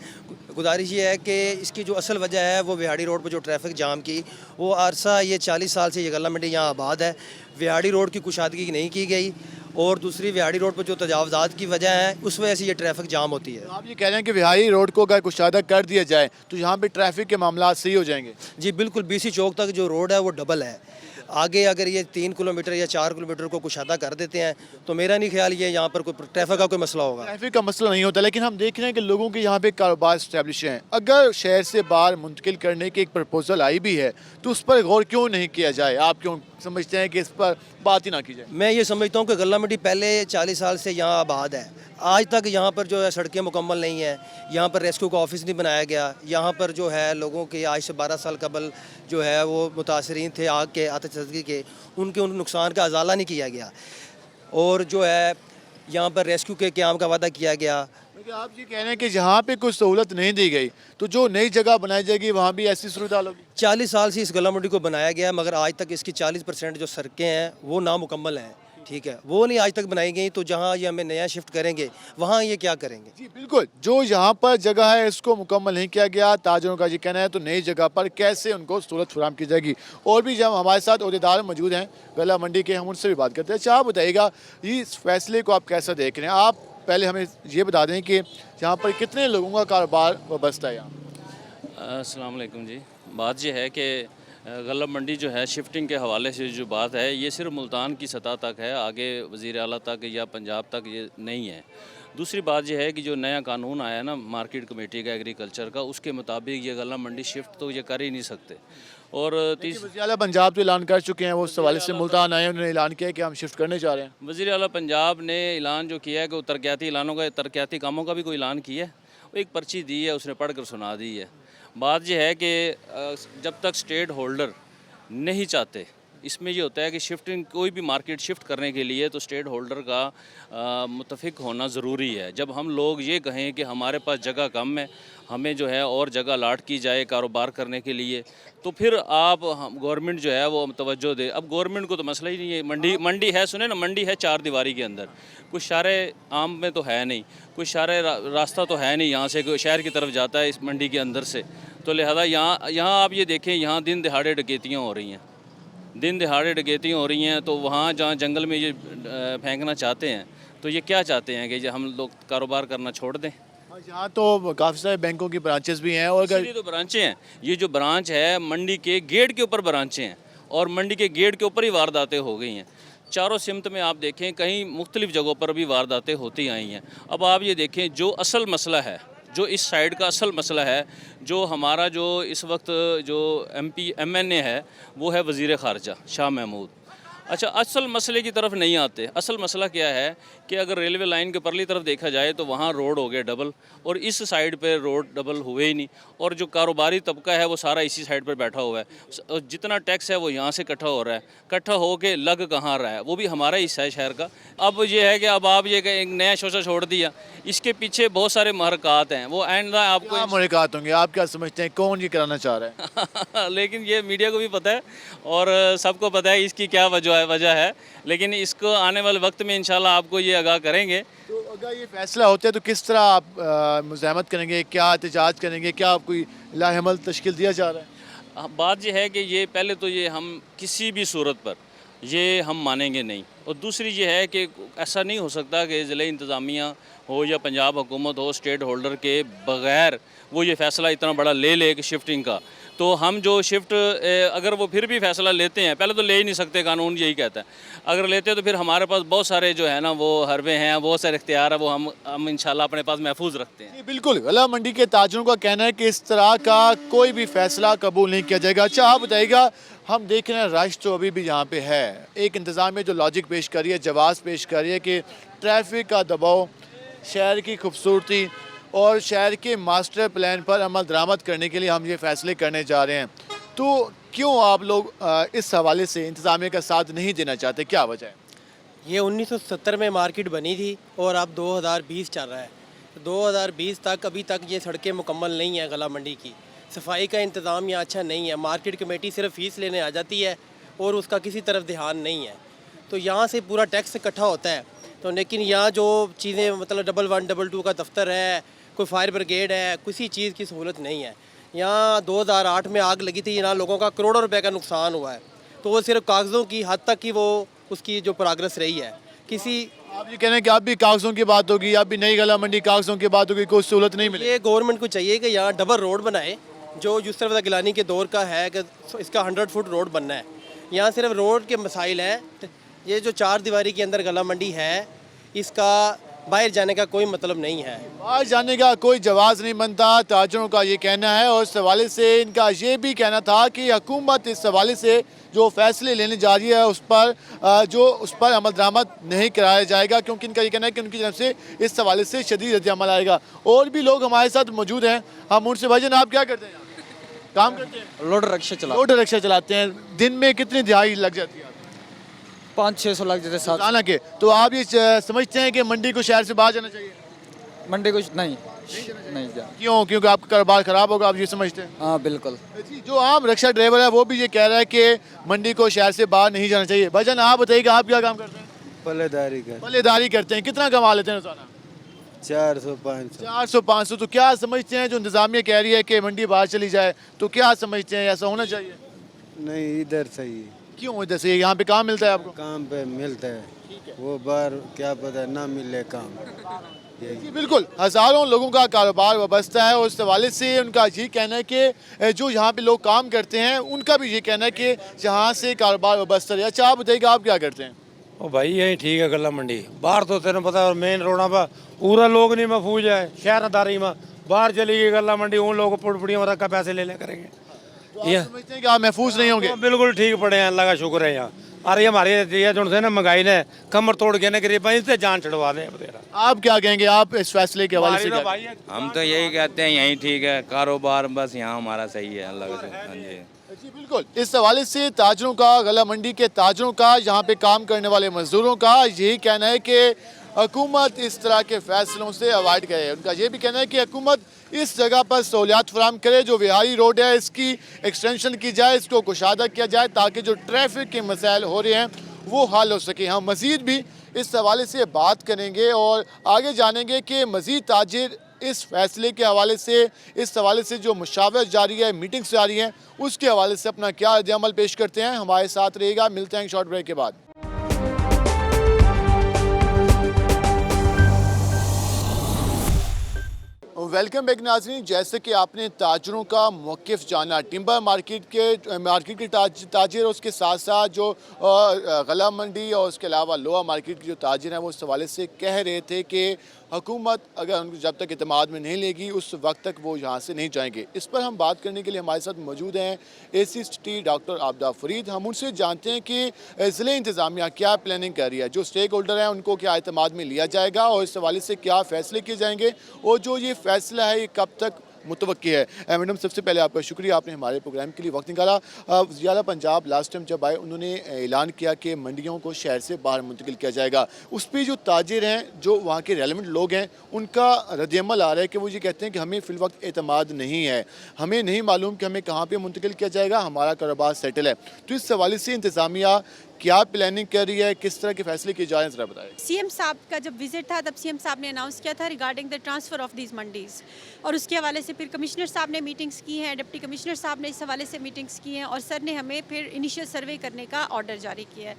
गुजारिश ये है कि इसकी जो असल वजह है वो विहाड़ी रोड पर जो ट्रैफिक जाम की वो अरसा ये 40 साल से ये गला मंडी यहाँ आबाद है। विहाड़ी रोड की कुशादगी नहीं की गई और दूसरी विहाड़ी रोड पर जो तजावज़ात की वजह है उस वजह से ये ट्रैफिक जाम होती है। तो आप ये कह रहे हैं कि विहाड़ी रोड को अगर कुशादा कर दिया जाए तो यहाँ पे ट्रैफिक के मामला सही हो जाएंगे? जी बिल्कुल, BC चौक तक जो रोड है वो डबल है। आगे अगर ये 3 किलोमीटर या 4 किलोमीटर को कुशादा कर देते हैं तो मेरा नहीं ख्याल ये यहाँ पर कोई ट्रैफिक का कोई मसला होगा। ट्रैफिक का मसला नहीं होता, लेकिन हम देख रहे हैं कि लोगों के यहाँ पे कारोबार इस्टेब्लिश हैं। अगर शहर से बाहर मुंतकिल करने की एक प्रपोजल आई भी है तो उस पर गौर क्यों नहीं किया जाए? आप क्यों समझते हैं कि इस पर बात ही ना की जाए? मैं ये समझता हूँ कि गला मंडी पहले 40 साल से यहाँ आबाद है, आज तक यहाँ पर जो है सड़कें मुकम्मल नहीं है, यहाँ पर रेस्क्यू का ऑफिस नहीं बनाया गया, यहाँ पर जो है लोगों के आज से 12 साल कबल जो है वो मुतासरीन थे आग के आतिशबाजी के, उनके उन नुकसान का अजाला नहीं किया गया और जो है यहाँ पर रेस्क्यू के क़याम का वादा किया गया। आप ये कह रहे हैं कि जहाँ पे कुछ सहूलत नहीं दी गई तो जो नई जगह बनाई जाएगी वहाँ भी ऐसी सूरत हाल होगी? 40 साल से इस गला मंडी को बनाया गया है मगर आज तक इसकी 40% जो सड़कें हैं वो नामुकम्मल हैं। ठीक है, वो नहीं आज तक बनाई गई, तो जहाँ ये हमें नया शिफ्ट करेंगे वहाँ ये क्या करेंगे? जी बिल्कुल, जो यहाँ पर जगह है इसको मुकम्मल नहीं किया गया, ताजरों का ये कहना है, तो नई जगह पर कैसे उनको सहूलत फराहम की जाएगी? और भी जब हमारे साथ अहदेदार मौजूद हैं गला मंडी के, हम उनसे भी बात करते हैं। अच्छा, आप बताइएगा इस फैसले को आप कैसा देख रहे हैं? आप पहले हमें ये बता दें कि यहाँ पर कितने लोगों का कारोबार वाबस्ता है यहाँ? अस्सलाम वालेकुम जी, बात यह है कि गला मंडी जो है शिफ्टिंग के हवाले से जो बात है ये सिर्फ मुल्तान की सतह तक है, आगे वज़ीर आला तक या पंजाब तक ये नहीं है। दूसरी बात यह है कि जो नया कानून आया ना मार्केट कमेटी का एग्रीकल्चर का, उसके मुताबिक ये गला मंडी शिफ्ट तो ये कर ही नहीं सकते। और वज़ीर आला पंजाब तो ऐलान कर चुके हैं, वो उस हवाले से मुल्तान आए, उन्होंने ऐलान किया कि हम शिफ्ट करने जा रहे हैं। वज़ीर आला पंजाब ने ऐलान जो किया है कि वो तरक्याती ऐलानों का, तरक्याती कामों का भी कोई ऐलान किया है, वो एक पर्ची दी है, उसने पढ़ कर सुना दी है। बात यह है कि जब तक स्टेट होल्डर नहीं चाहते, इसमें ये होता है कि शिफ्टिंग कोई भी मार्केट शिफ्ट करने के लिए तो स्टेट होल्डर का मुतफिक होना ज़रूरी है। जब हम लोग ये कहें कि हमारे पास जगह कम है, हमें जो है और जगह लाट की जाए कारोबार करने के लिए, तो फिर आप गवर्नमेंट जो है वो तवज्जो दे। अब गवर्नमेंट को तो मसला ही नहीं है, मंडी है, सुने ना, मंडी है चार दीवारी के अंदर, कुछ शारे आम में तो है नहीं, कुछ शारे रास्ता तो है नहीं यहाँ से शहर की तरफ जाता है इस मंडी के अंदर से, तो लिहाजा यहाँ आप ये देखें, यहाँ दिन दिहाड़े डकैतियाँ हो रही हैं, दिन दिहाड़े डकैतियाँ हो रही हैं। तो वहाँ जहाँ जंगल में ये फेंकना चाहते हैं, तो ये क्या चाहते हैं कि हम लोग कारोबार करना छोड़ दें? यहाँ तो काफ़ी सारे बैंकों की ब्रांचेस भी हैं, और इसलिए तो ब्रांचें हैं। ये जो ब्रांच है मंडी के गेट के ऊपर ब्रांचें हैं, और मंडी के गेट के ऊपर ही वारदातें हो गई हैं। चारों सिमत में आप देखें कहीं मुख्तलिफ़ जगहों पर भी वारदातें होती आई हैं। अब आप ये देखें, जो असल मसला है, जो इस साइड का असल मसला है, जो हमारा जो इस वक्त जो MNA है वो है वज़ीर ख़ारजा शाह महमूद। अच्छा, असल मसले की तरफ नहीं आते। असल मसला क्या है कि अगर रेलवे लाइन के परली तरफ देखा जाए तो वहाँ रोड हो गए डबल, और इस साइड पे रोड डबल हुए ही नहीं, और जो कारोबारी तबका है वो सारा इसी साइड पर बैठा हुआ है, और जितना टैक्स है वो यहाँ से इकट्ठा हो रहा है, इकट्ठा हो के लग कहाँ रहा है, वो भी हमारा हिस्सा है शहर का। अब ये है कि अब आप ये एक नया शोशा छोड़ दिया, इसके पीछे बहुत सारे महरक़ात हैं, वो एंड आपको क्या मुहरक़ात होंगे, आप क्या समझते हैं, कौन ये कराना चाह रहा है? लेकिन ये मीडिया को भी पता है और सबको पता है इसकी क्या वजह है, लेकिन इसको आने वाले वक्त में इंशाल्लाह आपको ये आगाह करेंगे। तो अगर ये फैसला होता है तो किस तरह आप मुज़ाहमत करेंगे, क्या एहतजाज करेंगे, क्या कोई लाहेमल तश्कील दिया जा रहा है? बात ये है कि ये पहले तो ये हम किसी भी सूरत पर ये हम मानेंगे नहीं, और दूसरी ये है कि ऐसा नहीं हो सकता कि ज़िले इंतज़ामिया हो या पंजाब हुकूमत हो स्टेट होल्डर के बग़ैर वो ये फ़ैसला इतना बड़ा ले कि शिफ्टिंग का। तो हम जो शिफ्ट अगर वो फिर भी फ़ैसला लेते हैं, पहले तो ले ही नहीं सकते, कानून यही कहता है, अगर लेते हैं तो फिर हमारे पास बहुत सारे जो है ना वो हरबे हैं, बहुत सारे इख्तियार है, वो हम इंशाल्लाह अपने पास महफूज रखते हैं। बिल्कुल, गला मंडी के ताजरों का कहना है कि इस तरह का कोई भी फैसला कबूल नहीं किया जाएगा। अच्छा, आप बताइएगा, हम देख रहे हैं रश तो अभी भी यहाँ पे है, एक इंतज़ामिया जो लॉजिक पेश कर रही है, जवाब पेश कर रही है कि ट्रैफिक का दबाव, शहर की खूबसूरती और शहर के मास्टर प्लान पर अमल दरामद करने के लिए हम ये फ़ैसले करने जा रहे हैं। तो क्यों आप लोग इस हवाले से इंतज़ामिया का साथ नहीं देना चाहते, क्या वजह है? ये 1970 में मार्केट बनी थी और अब 2020 चल रहा है। 2020 तक अभी तक ये सड़कें मुकम्मल नहीं है। गला मंडी की सफाई का इंतज़ाम यहाँ अच्छा नहीं है। मार्केट कमेटी सिर्फ फ़ीस लेने आ जाती है और उसका किसी तरफ ध्यान नहीं है। तो यहाँ से पूरा टैक्स इकट्ठा होता है, तो लेकिन यहाँ जो चीज़ें मतलब 11, 22 का दफ्तर है, कोई फायर ब्रिगेड है, किसी चीज़ की सहूलत नहीं है। यहाँ 2008 में आग लगी थी, यहाँ लोगों का करोड़ों रुपए का नुकसान हुआ है। तो वो सिर्फ कागज़ों की हद तक ही वो उसकी जो प्रोग्रेस रही है। किसी आप ये कह रहे हैं कि अब भी कागज़ों की बात होगी, अब भी नई गला मंडी कागज़ों की बात होगी, कोई सहूलत नहीं मिली? ये गवर्नमेंट को चाहिए कि यहाँ डबल रोड बनाए, जो यूसुफ रज़ा गिलानी के दौर का है कि इसका 100 फुट रोड बनना है। यहाँ सिर्फ रोड के मसाइल हैं। ये जो 4 दीवारी के अंदर गला मंडी है, इसका बाहर जाने का कोई मतलब नहीं है। बाहर जाने का कोई जवाब नहीं बनता, ताजरों का ये कहना है। और इस हवाले से इनका ये भी कहना था कि हुकूमत इस हवाले से जो फैसले लेने जा रही है उस पर अमल दरामद नहीं कराया जाएगा, क्योंकि इनका ये कहना है कि उनकी तरफ से इस हवाले से शदीद रद्द-ए-अमल आएगा। और भी लोग हमारे साथ मौजूद हैं, हम उनसे, भाईजान आप क्या करते हैं? काम करते हैं? लोड रिक्शा लोड रिक्शा चलाते हैं। दिन में कितनी दिहाड़ी लग जाती है? 500-600 लग जाते साथ रोजाना के। तो आप ये समझते हैं कि मंडी को शहर से बाहर जाना चाहिए? मंडी को नहीं जा। क्यों? क्योंकि आपका कारोबार खराब होगा, आप ये समझते हैं? हाँ बिल्कुल। जी, जो आम रिक्शा ड्राइवर है वो भी ये कह रहा है कि मंडी को शहर से बाहर नहीं जाना चाहिए। भाईजान आप बताइए कि आप क्या काम करते हैं? पल्लेदारी करते हैं। कितना कमा लेते हैं रोजाना? 400-500। तो क्या समझते हैं, जो इंतजामिया कह रही है कि मंडी बाहर चली जाए, तो क्या समझते हैं, ऐसा होना चाहिए? नहीं, इधर सही। क्यों इधर से? यहाँ पे काम मिलता है आपको? काम पे मिलता है, वो बाहर क्या पता ना मिले काम। जी बिल्कुल, हज़ारों लोगों का कारोबार वाबस्ता है और उस हवाले से उनका ये कहना है कि जो यहाँ पे लोग काम करते हैं उनका भी ये कहना है कि यहाँ से कारोबार वाबस्ता है। अच्छा, आप बताइएगा आप क्या करते हैं? ओ भाई यही ठीक है गला मंडी। बाहर तो तेन पता है मेन रोडा पर पूरा लोग नहीं महफूज है। शहरदारी में बाहर चली गई गला मंडी, उन लोगों को पुड़पुड़ियों रख पैसे ले करेंगे। आप समझते हैं कि आप महफूज नहीं होंगे? बिल्कुल ठीक पड़े हैं, अल्लाह का शुक्र है। यहाँ अरे हमारे ये जो है ना महंगाई ने कमर तोड़ के गरीब इससे जान छुड़वा दें। आप क्या कहेंगे, आप इस फैसले के हवाले से क्या? हम तो यही कहते हैं यही ठीक है, कारोबार बस यहाँ हमारा सही है, अल्लाह का। हाँ जी बिल्कुल, इस हवाले से ताजरों का, गला मंडी के ताजरों का, यहाँ पे काम करने वाले मजदूरों का यही कहना है कि हुकूमत इस तरह के फैसलों से अवॉइड करे। उनका ये भी कहना है कि हुकूमत इस जगह पर सहूलियात फराम करे, जो विहारी रोड है इसकी एक्सटेंशन की जाए, इसको कुशादा किया जाए ताकि जो ट्रैफिक के मसाइल हो रहे हैं वो हल हो सके। हम मज़ीद भी इस हवाले से बात करेंगे और आगे जानेंगे कि मज़ीद ताजिर इस फैसले के हवाले से, इस हवाले से जो मुशावरत जारी है, मीटिंग्स जारी हैं, उसके हवाले से अपना क्या रद्द-ए-अमल पेश करते हैं। हमारे साथ रहेगा, मिलते हैं शॉर्ट ब्रेक के बाद। वेलकम बैक नाज़रीन। जैसे कि आपने ताजरों का मौक़िफ़ जाना, टिम्बर मार्केट के ताजिर और उसके साथ साथ जो गला मंडी और उसके अलावा लोअर मार्केट के जो ताजिर हैं वो इस हवाले से कह रहे थे कि हुकूमत अगर उनको जब तक इत्मीनान में नहीं लेगी उस वक्त तक वो यहाँ से नहीं जाएंगे। इस पर हम बात करने के लिए हमारे साथ मौजूद हैं ACST डॉक्टर आबदा फरीद। हम उनसे जानते हैं कि ज़िले इंतज़ामिया क्या प्लानिंग कर रही है, जो स्टेक होल्डर हैं उनको क्या इत्मीनान में लिया जाएगा और इस हवाले से क्या फ़ैसले किए जाएंगे और जो ये फ़ैसला है ये कब तक मुतवक्की है। मैडम, सबसे पहले आपका शुक्रिया, आपने हमारे प्रोग्राम के लिए वक्त निकाला। वज़ीर आला पंजाब लास्ट टाइम जब आए उन्होंने ऐलान किया कि मंडियों को शहर से बाहर मुंतकिल किया जाएगा। उस पर जो ताजिर हैं, जो वहाँ के रेलेवेंट लोग हैं, उनका रद्दअमल आ रहा है कि वो ये कहते हैं कि हमें फ़िल वक्त एतमाद नहीं है, हमें नहीं मालूम कि हमें कहाँ पर मुंतकिल किया जाएगा, हमारा कारोबार सेटल है। तो इस हवाले से इंतज़ामिया क्या प्लानिंग कर रही है, किस तरह के फैसले किए जा रहे हैं, ज़रा बताएं। सीएम साहब का जब विजिट था तब सीएम साहब ने अनाउंस किया था regarding the transfer of these mandis, और उसके हवाले से फिर कमिश्नर साहब ने मीटिंग्स की हैं, डिप्टी कमिश्नर साहब ने इस हवाले से मीटिंग्स की हैं और सर ने हमें फिर इनिशियल सर्वे करने का ऑर्डर जारी किया है।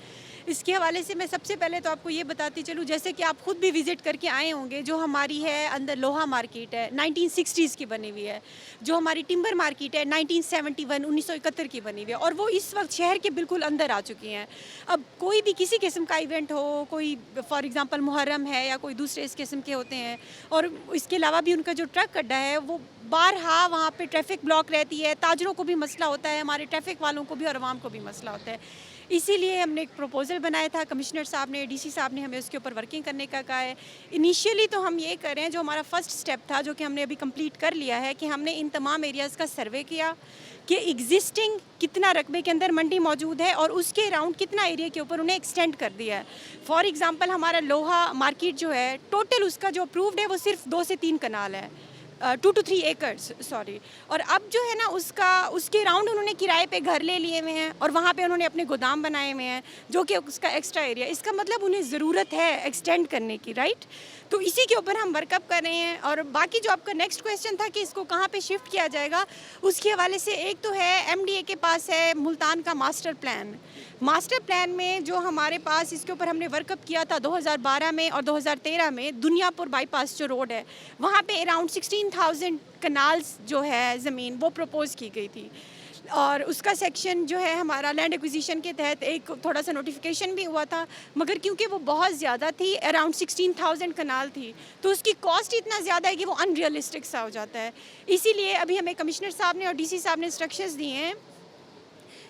इसके हवाले से मैं सबसे पहले तो आपको ये बताती चलूँ, जैसे कि आप खुद भी विज़िट करके आए होंगे, जो हमारी है अंदर लोहा मार्केट है 1960s की बनी हुई है, जो हमारी टिम्बर मार्केट है 1971 1971 की बनी हुई है और वो इस वक्त शहर के बिल्कुल अंदर आ चुकी हैं। अब कोई भी किसी किस्म का इवेंट हो, कोई फॉर एग्जांपल मुहर्रम है या कोई दूसरे इस किस्म के होते हैं, और इसके अलावा भी उनका जो ट्रक अड्डा है वो बारहा वहाँ पे ट्रैफिक ब्लॉक रहती है, ताजरों को भी मसला होता है, हमारे ट्रैफिक वालों को भी और आवाम को भी मसला होता है। इसीलिए हमने एक प्रपोज़ल बनाया था, कमिश्नर साहब ने, डीसी साहब ने हमें उसके ऊपर वर्किंग करने का कहा है। इनिशियली तो हम ये कर रहे हैं, जो हमारा फर्स्ट स्टेप था जो कि हमने अभी कंप्लीट कर लिया है, कि हमने इन तमाम एरियाज़ का सर्वे किया कि एग्जिस्टिंग कितना रकबे के अंदर मंडी मौजूद है और उसके अराउंड कितना एरिया के ऊपर उन्हें एक्सटेंड कर दिया है। फॉर एग्ज़ाम्पल हमारा लोहा मार्केट जो है, टोटल उसका जो अप्रूव्ड है वो सिर्फ 2 से 3 कनाल है, 2 to 3 एकर्स सॉरी। और अब जो है ना उसके राउंड उन्होंने किराए पे घर ले लिए हुए हैं और वहाँ पे उन्होंने अपने गोदाम बनाए हुए हैं, जो कि उसका एक्स्ट्रा एरिया, इसका मतलब उन्हें ज़रूरत है एक्सटेंड करने की, राइट। तो इसी के ऊपर हम वर्कअप कर रहे हैं। और बाकी जो आपका नेक्स्ट क्वेश्चन था कि इसको कहाँ पे शिफ्ट किया जाएगा, उसके हवाले से एक तो है MDA के पास है मुल्तान का मास्टर प्लान। मास्टर प्लान में जो हमारे पास, इसके ऊपर हमने वर्कअप किया था 2012 में और 2013 में, दुनियापुर बाईपास जो रोड है वहाँ पे अराउंड 16,000 कनाल्स जो है ज़मीन वो प्रपोज़ की गई थी, और उसका सेक्शन जो है हमारा लैंड एक्विजिशन के तहत एक थोड़ा सा नोटिफिकेशन भी हुआ था, मगर क्योंकि वो बहुत ज़्यादा थी, अराउंड 16,000 कनाल थी, तो उसकी कॉस्ट इतना ज़्यादा है कि वो अनरियलिस्टिक सा हो जाता है। इसीलिए अभी हमें कमिश्नर साहब ने और DC साहब ने इंस्ट्रक्शंस दिए हैं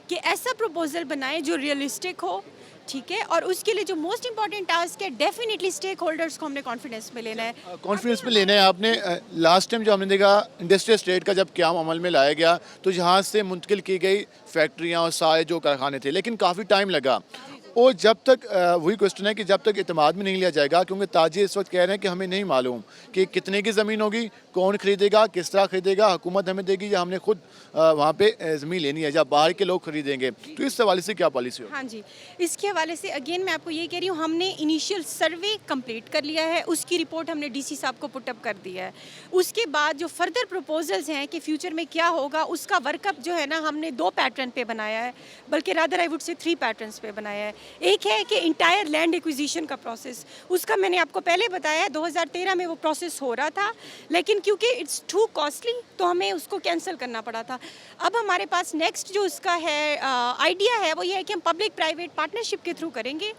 कि ऐसा प्रपोज़ल बनाए जो रियलिस्टिक हो, ठीक है, और उसके लिए जो मोस्ट इंपॉर्टेंट टास्क है, डेफिनेटली स्टेक होल्डर्स को हमने कॉन्फिडेंस में लेना है। कॉन्फिडेंस में लेना है आपने। लास्ट टाइम जो हमने देखा इंडस्ट्रियल स्टेट का जब क़याम अमल में लाया गया तो यहाँ से मुंतकिल की गई फैक्ट्रियाँ और सारे जो कारखाने थे, लेकिन काफ़ी टाइम लगा। और जब तक वही क्वेश्चन है कि जब तक इत्मीनान में नहीं लिया जाएगा, क्योंकि ताजिर इस वक्त कह रहे हैं कि हमें नहीं मालूम कि कितने की ज़मीन होगी, कौन खरीदेगा, किस तरह खरीदेगा, हुकूमत हमें देगी या हमने खुद वहाँ पे ज़मीन लेनी है या बाहर के लोग खरीदेंगे। तो इस हवाले से क्या पॉलिसी हो? हाँ जी, इसके हवाले से अगेन मैं आपको ये कह रही हूँ, हमने इनिशियल सर्वे कंप्लीट कर लिया है, उसकी रिपोर्ट हमने DC साहब को पुटअप कर दिया है। उसके बाद जो फर्दर प्रपोजल्स हैं कि फ्यूचर में क्या होगा, उसका वर्कअप जो है ना हमने 2 पैटर्न पे बनाया है, बल्कि rather I would say 3 patterns पे बनाया है। एक है कि इंटायर लैंड एक्विजिशन का प्रोसेस, उसका मैंने आपको पहले बताया 2013 में वो प्रोसेस हो रहा था, लेकिन क्योंकि इट्स टू कॉस्टली तो हमें उसको कैंसिल करना पड़ा था। अब हमारे पास नेक्स्ट जो उसका है आइडिया है वो ये है कि हम पब्लिक प्राइवेट पार्टनरशिप के थ्रू करेंगे,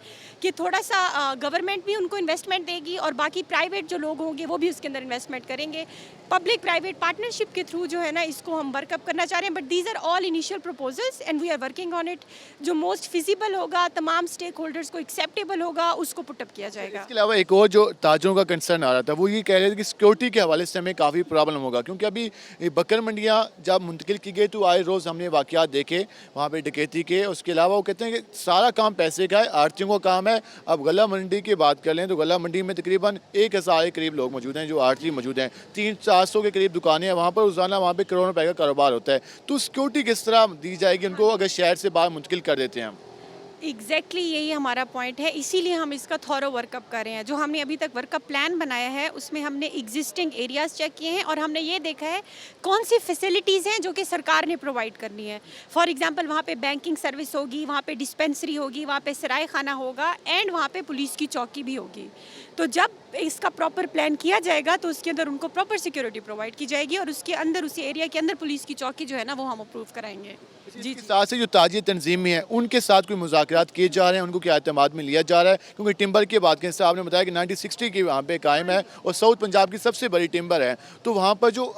कि थोड़ा सा गवर्नमेंट भी उनको इन्वेस्टमेंट देगी और बाकी प्राइवेट जो लोग होंगे वो भी उसके अंदर इन्वेस्टमेंट करेंगे। पब्लिक प्राइवेट पार्टनरशिप के थ्रू जो है ना इसको हम वर्कअप करना चाह रहे हैं, but these are all initial proposals and we are working on it. जो मोस्ट फिजिबल होगा, तमाम स्टेक होल्डर्स को एक्सेप्टेबल होगा, उसको पुटअप किया जाएगा। इसके अलावा एक और जो ताजरों का कंसर्न आ रहा था वो ये कह रहे थे कि सिक्योरिटी के हवाले से हमें काफ़ी प्रॉब्लम होगा, क्योंकि अभी बकर मंडियाँ जब मुंतकिल की गई तो आए रोज़ हमने वाक़यात देखे वहाँ पे डकैती के। उसके अलावा वो कहते हैं कि सारा काम पैसे का है, आड़तियों का काम है। अब गला मंडी की बात कर लें तो गला मंडी में तकरीबन 1,000 के करीब लोग मौजूद हैं जो आड़ती मौजूद हैं, 300-400 के करीब दुकानें हैं वहाँ पर, रोज़ाना वहाँ पे करोड़ों रुपए का कारोबार होता है। तो सिक्योरिटी किस तरह दी जाएगी उनको अगर शहर से बाहर मुंतकिल कर देते हैं हम? एग्जैक्टली यही हमारा पॉइंट है, इसीलिए हम इसका थॉरो वर्कअप कर रहे हैं। जो हमने अभी तक वर्कअप प्लान बनाया है उसमें हमने एग्जिस्टिंग एरियाज़ चेक किए हैं और हमने ये देखा है कौन सी फैसिलिटीज़ हैं जो कि सरकार ने प्रोवाइड करनी है। फॉर एग्जांपल वहाँ पे बैंकिंग सर्विस होगी, वहाँ पे डिस्पेंसरी होगी, वहाँ पे सराय खाना होगा एंड वहाँ पे पुलिस की चौकी भी होगी। तो जब इसका प्रॉपर प्लान किया जाएगा तो उसके अंदर उनको प्रॉपर सिक्योरिटी प्रोवाइड की जाएगी और उसके अंदर, उसी एरिया के अंदर पुलिस की चौकी जो है ना वो हम अप्रूव कराएंगे। इसके साथ से जो ताजी तंजीमें हैं उनके साथ कोई मुज़ाकरात किए जा रहे हैं, उनको क्या एतमाद में लिया जा रहा है? क्योंकि टिम्बर की बात करें, आपने बताया कि 1960 की वहाँ पे कायम है और साउथ पंजाब की सबसे बड़ी टिम्बर है, तो वहाँ पर जो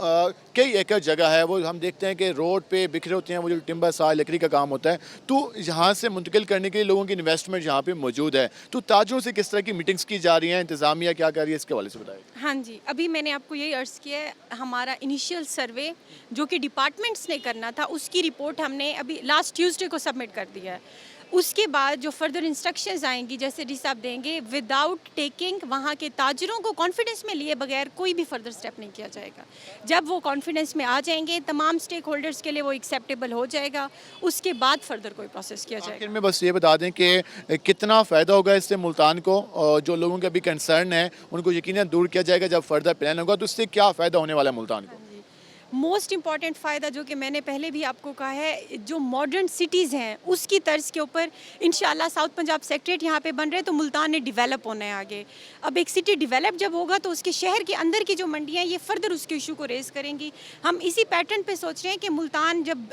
कई एकड़ जगह है वो हम देखते हैं कि रोड पे बिखरे होते हैं, वो जो टिम्बर साल लकड़ी का काम होता है, तो यहाँ से मुंतकिल करने के लिए लोगों की इन्वेस्टमेंट यहाँ पे मौजूद है। तो ताजरों से किस तरह की मीटिंग्स की जा रही हैं, इंतजामिया क्या कर रही है, इसके हवाले से बताएं। हाँ जी, अभी मैंने आपको यही अर्ज़ किया है, हमारा इनिशियल सर्वे जो कि डिपार्टमेंट्स ने करना था उसकी रिपोर्ट हमने अभी लास्ट ट्यूसडे को सबमिट कर दिया है। उसके बाद जो फर्दर इंस्ट्रक्शंस आएंगी, जैसे डी साहब देंगे, विदाउट टेकिंग वहाँ के ताजरों को कॉन्फिडेंस में लिए बगैर कोई भी फर्दर स्टेप नहीं किया जाएगा। जब वो कॉन्फिडेंस में आ जाएंगे, तमाम स्टेक होल्डर्स के लिए वो एक्सेप्टेबल हो जाएगा, उसके बाद फर्दर कोई प्रोसेस किया जाएगा। आखिर में बस ये बता दें कि कितना फ़ायदा होगा इससे मुल्तान को, और जो लोगों के अभी कंसर्न है उनको यकीनन दूर किया जाएगा जब फर्दर प्लान होगा, तो उससे क्या फ़ायदा होने वाला है मुल्तान को? मोस्ट इम्पॉर्टेंट फ़ायदा जो कि मैंने पहले भी आपको कहा है, जो मॉडर्न सिटीज़ हैं उसकी तर्ज के ऊपर इंशाल्लाह साउथ पंजाब सेक्रेटरीट यहाँ पे बन रहे हैं, तो मुल्तान ने डेवलप होना है आगे। अब एक सिटी डेवलप जब होगा तो उसके शहर के अंदर की जो मंडियाँ ये फर्दर उसके इशू को रेज़ करेंगी। हम इसी पैटर्न पे सोच रहे हैं कि मुल्तान जब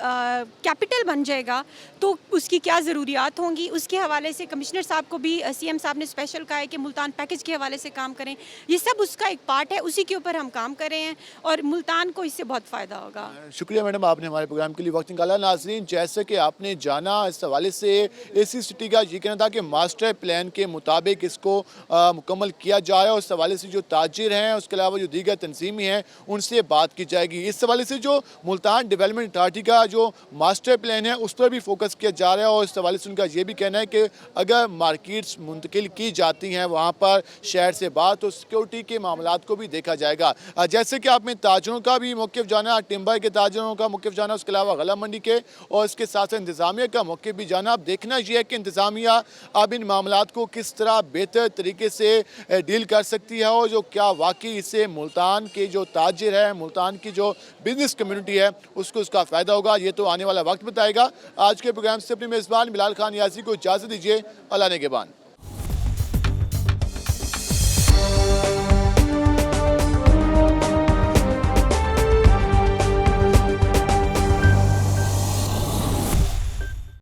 कैपिटल बन जाएगा तो उसकी क्या ज़रूरियात होंगी, उसके हवाले से कमिश्नर साहब को भी CM साहब ने स्पेशल कहा है कि मुल्तान पैकेज के हवाले से काम करें। ये सब उसका एक पार्ट है, उसी के ऊपर हम काम कर रहे हैं और मुल्तान को इससे बहुत फ़ायदा होगा। शुक्रिया मैडम, आपने हमारे प्रोग्राम के लिए वक्त निकाला। नाज़रीन, जैसे कि आपने जाना, इस हवाले से एसी सिटी का ये कहना था कि मास्टर प्लान के मुताबिक इसको मुकम्मल किया जाए और इस हवाले से जो ताजिर हैं, उसके अलावा जो दीगर तंजीमें हैं, उनसे बात की जाएगी। इस हवाले से जो मुल्तान डेवलपमेंट अथॉरिटी का जो मास्टर प्लान है उस पर भी फोकस किया जा रहा है और इस हवाले से उनका ये भी कहना है कि अगर मार्केट्स मुंतकिल की जाती हैं वहाँ पर शहर से बात, तो सिक्योरिटी के मामलात को भी देखा जाएगा। जैसे कि आपने ताजरों का भी मौक़िफ़ जाना, टिम्बर के ताजरों का मौक़िफ़ जाना, उसके अलावा गला मंडी के और इसके साथ साथ इंतज़ामिया का मौक़िफ़ भी जाना। अब देखना यह है कि इंतज़ामिया अब इन मामलात को किस तरह बेहतर तरीके से डील कर सकती है और जो क्या वाकई इससे मुल्तान के जो ताजिर है, मुल्तान की जो बिज़नेस कम्युनिटी है, उसको उसका फ़ायदा होगा। ये तो आने वाला वक्त बताएगा। आज के प्रोग्राम से अपने मेज़बान बिलाल खान यासी को इजाज़त दीजिए। अल्लाह ने के बान।